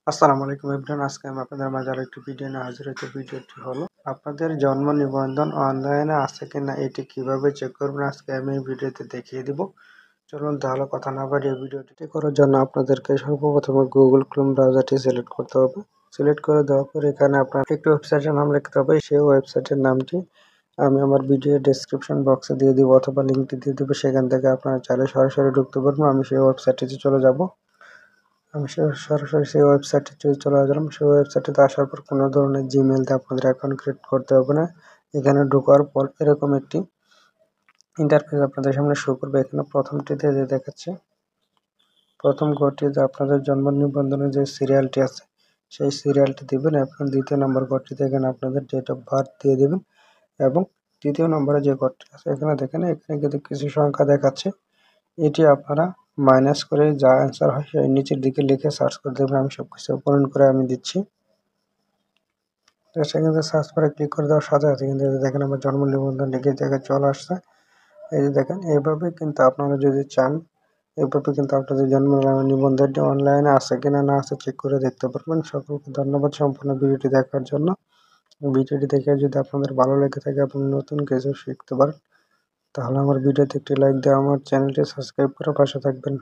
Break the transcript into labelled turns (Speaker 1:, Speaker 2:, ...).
Speaker 1: আসসালামু আলাইকুম এভরিওয়ান। আজকে আমি আপনাদের মাঝে আরেকটি ভিডিও নিয়ে হাজির হয়েছি। ভিডিওটি হলো আপনাদের জন্ম নিবন্ধন অনলাইনে আছে কিনা এটি কিভাবে চেক করবেন, আজকে আমি এই ভিডিওতে দেখিয়ে দিব। চলুন তাহলে কথা না বাড়িয়ে ভিডিওটি করার জন্য আপনাদেরকে সর্বপ্রথমে গুগল ক্রোম ব্রাউজারটি সিলেক্ট করতে হবে। সিলেক্ট করে দেওয়ার পর এখানে আপনার একটি ওয়েবসাইটের নাম লিখতে হবে। সেই ওয়েবসাইটের নামটি আমি আমার ভিডিও ডেসক্রিপশন বক্সে দিয়ে দিব অথবা লিঙ্কটি দিয়ে দেবো, সেখান থেকে আপনারা চাইলে সরাসরি ঢুকতে পারবেন। আমি সেই ওয়েবসাইটটিতে চলে যাব। আমি সরাসরি সেই ওয়েবসাইটে চলে আসলাম। সেই ওয়েবসাইটে আসার পর কোনো ধরনের জিমেল দিয়ে আপনাদের অ্যাকাউন্ট ক্রিয়েট করতে হবে না। এখানে ঢোকার পর এরকম একটি ইন্টারফেস আপনাদের সামনে শো করবে। এখানে প্রথমটিতে যে দেখাচ্ছে, প্রথম ঘরটিতে আপনাদের জন্ম নিবন্ধনের যে সিরিয়ালটি আছে সেই সিরিয়ালটি দিবেন এবং দ্বিতীয় নম্বর ঘরটিতে এখানে আপনাদের ডেট অফ বার্থ দিয়ে দেবেন এবং তৃতীয় নম্বরে যে ঘরটি আছে এখানে দেখেন, এখানে কিন্তু কিছু সংখ্যা দেখাচ্ছে। এটি আপনারা মাইনাস করে যা অ্যান্সার হয় সেই নিচের দিকে লিখে সার্চ করে দেবেন। আমি সবকিছু পূরণ করে আমি দিচ্ছি। তো সেখানে সার্চ করে ক্লিক করে দেওয়ার সাথে সাথে কিন্তু দেখেন আমার জন্ম নিবন্ধন লিখে জায়গায় চলে আসছে। এই যে দেখেন, এইভাবে কিন্তু আপনারা যদি চান এভাবে কিন্তু আপনাদের জন্ম নিবন্ধনটি অনলাইনে আছে কিনা না আছে চেক করে দেখতে পারবেন। সকলকে ধন্যবাদ সম্পূর্ণ ভিডিওটি দেখার জন্য। ভিডিওটি দেখে যদি আপনাদের ভালো লেগে থাকে এবং নতুন কিছু শিখতে পারেন তাহলে আমার ভিডিওতে একটি লাইক দিয়ে আমার চ্যানেলটি সাবস্ক্রাইব করে পাশে থাকবেন।